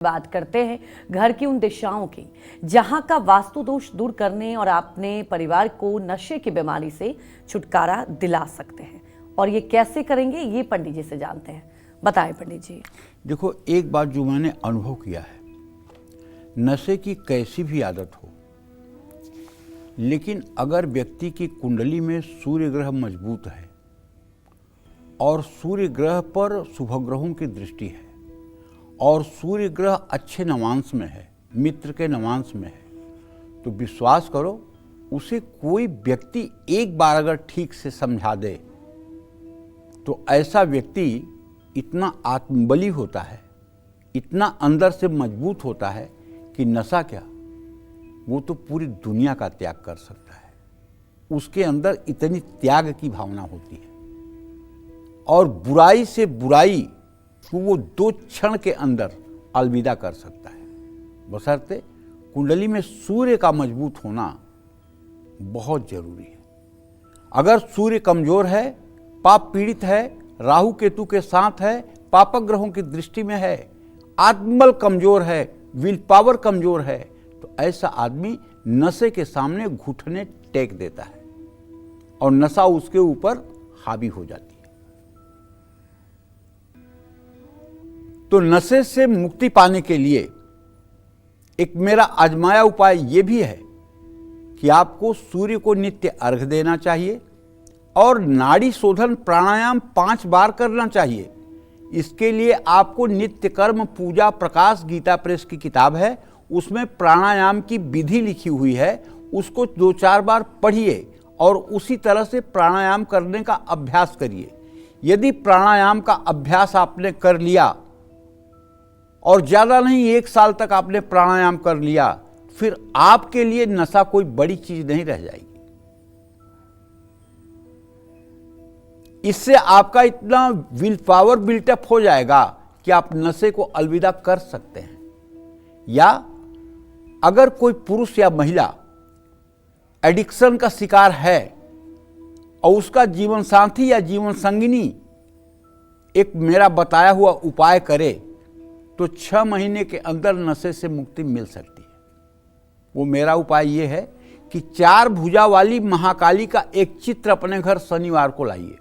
बात करते हैं घर की उन दिशाओं की जहां का वास्तु दोष दूर करने और अपने परिवार को नशे की बीमारी से छुटकारा दिला सकते हैं। और ये कैसे करेंगे ये पंडित जी से जानते हैं। बताएं पंडित जी। देखो, एक बात जो मैंने अनुभव किया है, नशे की कैसी भी आदत हो, लेकिन अगर व्यक्ति की कुंडली में सूर्य ग्रह मजबूत है और सूर्य ग्रह पर शुभ ग्रहों की दृष्टि है और सूर्य ग्रह अच्छे नवांश में है, मित्र के नवांश में है, तो विश्वास करो उसे कोई व्यक्ति एक बार अगर ठीक से समझा दे तो ऐसा व्यक्ति इतना आत्मबली होता है, इतना अंदर से मजबूत होता है कि नशा क्या, वो तो पूरी दुनिया का त्याग कर सकता है। उसके अंदर इतनी त्याग की भावना होती है और बुराई से बुराई को वो 2 क्षण के अंदर अलविदा कर सकता है, बशर्ते कुंडली में सूर्य का मजबूत होना बहुत जरूरी है। अगर सूर्य कमजोर है, पाप पीड़ित है, राहु केतु के साथ है, पापक ग्रहों की दृष्टि में है, आत्मबल कमजोर है, विल पावर कमजोर है, तो ऐसा आदमी नशे के सामने घुटने टेक देता है और नशा उसके ऊपर हावी हो जाती है। तो नशे से मुक्ति पाने के लिए एक मेरा आजमाया उपाय यह भी है कि आपको सूर्य को नित्य अर्घ देना चाहिए और नाड़ी शोधन प्राणायाम 5 बार करना चाहिए। इसके लिए आपको नित्य कर्म पूजा प्रकाश गीता प्रेस की किताब है, उसमें प्राणायाम की विधि लिखी हुई है, उसको 2-4 बार पढ़िए और उसी तरह से प्राणायाम करने का अभ्यास करिए। यदि प्राणायाम का अभ्यास आपने कर लिया और ज़्यादा नहीं 1 साल तक आपने प्राणायाम कर लिया, फिर आपके लिए नशा कोई बड़ी चीज नहीं रह जाएगी। इससे आपका इतना विल पावर बिल्टअप हो जाएगा कि आप नशे को अलविदा कर सकते हैं। या अगर कोई पुरुष या महिला एडिक्शन का शिकार है और उसका जीवन साथी या जीवन संगिनी एक मेरा बताया हुआ उपाय करे तो 6 महीने के अंदर नशे से मुक्ति मिल सकती है। वो मेरा उपाय ये है कि 4 भुजा वाली महाकाली का एक चित्र अपने घर शनिवार को लाइए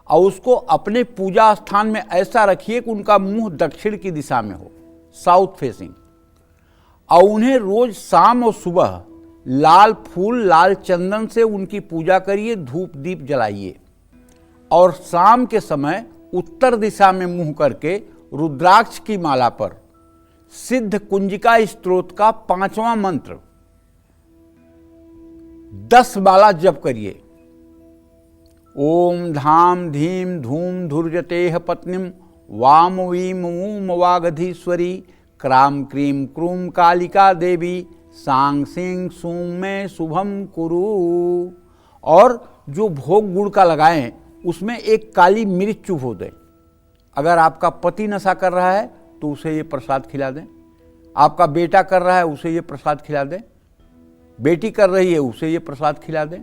और उसको अपने पूजा स्थान में ऐसा रखिए कि उनका मुंह दक्षिण की दिशा में हो, साउथ फेसिंग, और उन्हें रोज शाम और सुबह लाल फूल लाल चंदन से उनकी पूजा करिए, धूप दीप जलाइए और शाम के समय उत्तर दिशा में मुंह करके रुद्राक्ष की माला पर सिद्ध कुंजिका स्तोत्र का 5वां मंत्र 10 माला जप करिए। ओम धाम धीम धूम धुर्जतेह पत्नीम वाम वीम ऊम वागधीश्वरी क्राम क्रीम क्रूम कालिका देवी सांग सिंह सूम में शुभम कुरु। और जो भोग गुड़ का लगाएं उसमें एक काली मिर्च चुभो दें। अगर आपका पति नशा कर रहा है तो उसे ये प्रसाद खिला दें, आपका बेटा कर रहा है उसे ये प्रसाद खिला दें, बेटी कर रही है उसे ये प्रसाद खिला दें,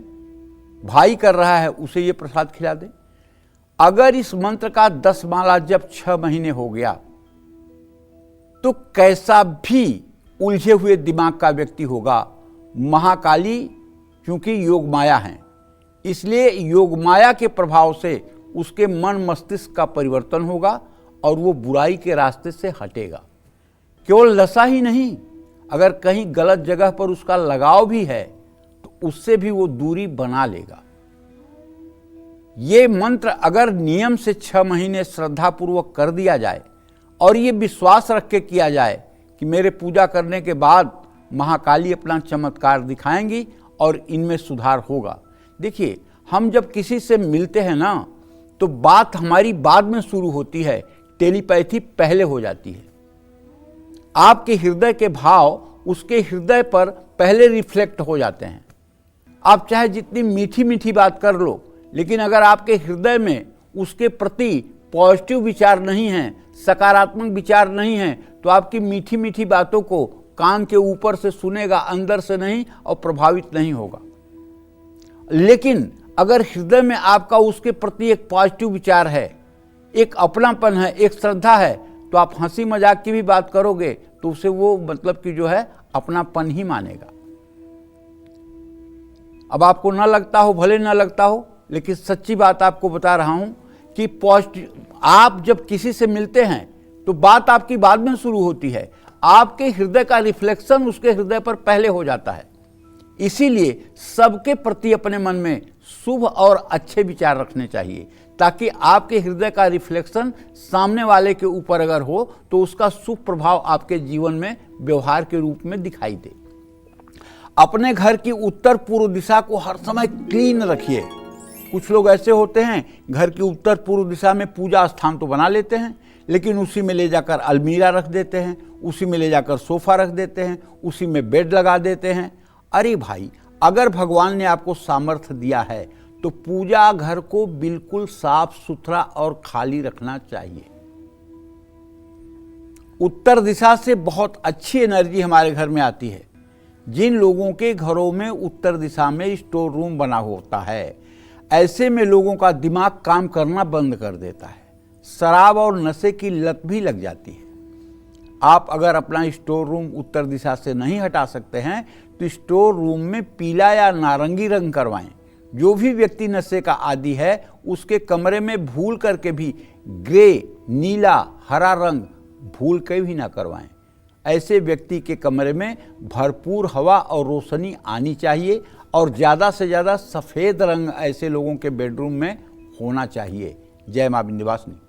भाई कर रहा है उसे ये प्रसाद खिला दें। अगर इस मंत्र का 10 माला जब 6 महीने हो गया तो कैसा भी उलझे हुए दिमाग का व्यक्ति होगा, महाकाली क्योंकि योग माया है, इसलिए योग माया के प्रभाव से उसके मन मस्तिष्क का परिवर्तन होगा और वो बुराई के रास्ते से हटेगा। केवल नशा ही नहीं, अगर कहीं गलत जगह पर उसका लगाव भी है तो उससे भी वो दूरी बना लेगा। ये मंत्र अगर नियम से 6 महीने श्रद्धापूर्वक कर दिया जाए और ये विश्वास रख के किया जाए कि मेरे पूजा करने के बाद महाकाली अपना चमत्कार दिखाएंगी और इनमें सुधार होगा। देखिए, हम जब किसी से मिलते हैं ना तो बात हमारी बाद में शुरू होती है, टेलीपैथी पहले हो जाती है। आपके हृदय के भाव उसके हृदय पर पहले रिफ्लेक्ट हो जाते हैं। आप चाहे जितनी मीठी मीठी बात कर लो, लेकिन अगर आपके हृदय में उसके प्रति पॉजिटिव विचार नहीं है, सकारात्मक विचार नहीं है, तो आपकी मीठी मीठी बातों को कान के ऊपर से सुनेगा, अंदर से नहीं, और प्रभावित नहीं होगा। लेकिन अगर हृदय में आपका उसके प्रति एक पॉजिटिव विचार है, एक अपनापन है, एक श्रद्धा है, तो आप हंसी मजाक की भी बात करोगे तो उसे वो मतलब कि जो है अपनापन ही मानेगा। अब आपको ना लगता हो, भले ना लगता हो, लेकिन सच्ची बात आपको बता रहा हूं कि आप जब किसी से मिलते हैं तो बात आपकी बाद में शुरू होती है, आपके हृदय का रिफ्लेक्शन उसके हृदय पर पहले हो जाता है। इसीलिए सबके प्रति अपने मन में शुभ और अच्छे विचार रखने चाहिए, ताकि आपके हृदय का रिफ्लेक्शन सामने वाले के ऊपर अगर हो तो उसका शुभ प्रभाव आपके जीवन में व्यवहार के रूप में दिखाई दे। अपने घर की उत्तर पूर्व दिशा को हर समय क्लीन रखिए। कुछ लोग ऐसे होते हैं, घर की उत्तर पूर्व दिशा में पूजा स्थान तो बना लेते हैं, लेकिन उसी में ले जाकर अलमीरा रख देते हैं, उसी में ले जाकर सोफा रख देते हैं, उसी में बेड लगा देते हैं। अरे भाई, अगर भगवान ने आपको सामर्थ्य दिया है तो पूजा घर को बिल्कुल साफ सुथरा और खाली रखना चाहिए। उत्तर दिशा से बहुत अच्छी एनर्जी हमारे घर में आती है। जिन लोगों के घरों में उत्तर दिशा में स्टोर रूम बना होता है, ऐसे में लोगों का दिमाग काम करना बंद कर देता है, शराब और नशे की लत भी लग जाती है। आप अगर अपना स्टोर रूम उत्तर दिशा से नहीं हटा सकते हैं तो स्टोर रूम में पीला या नारंगी रंग करवाएं। जो भी व्यक्ति नशे का आदी है उसके कमरे में भूल करके भी ग्रे, नीला, हरा रंग भूल के भी ना करवाएं। ऐसे व्यक्ति के कमरे में भरपूर हवा और रोशनी आनी चाहिए और ज़्यादा से ज़्यादा सफ़ेद रंग ऐसे लोगों के बेडरूम में होना चाहिए। जय मां विंध्यवासिनी।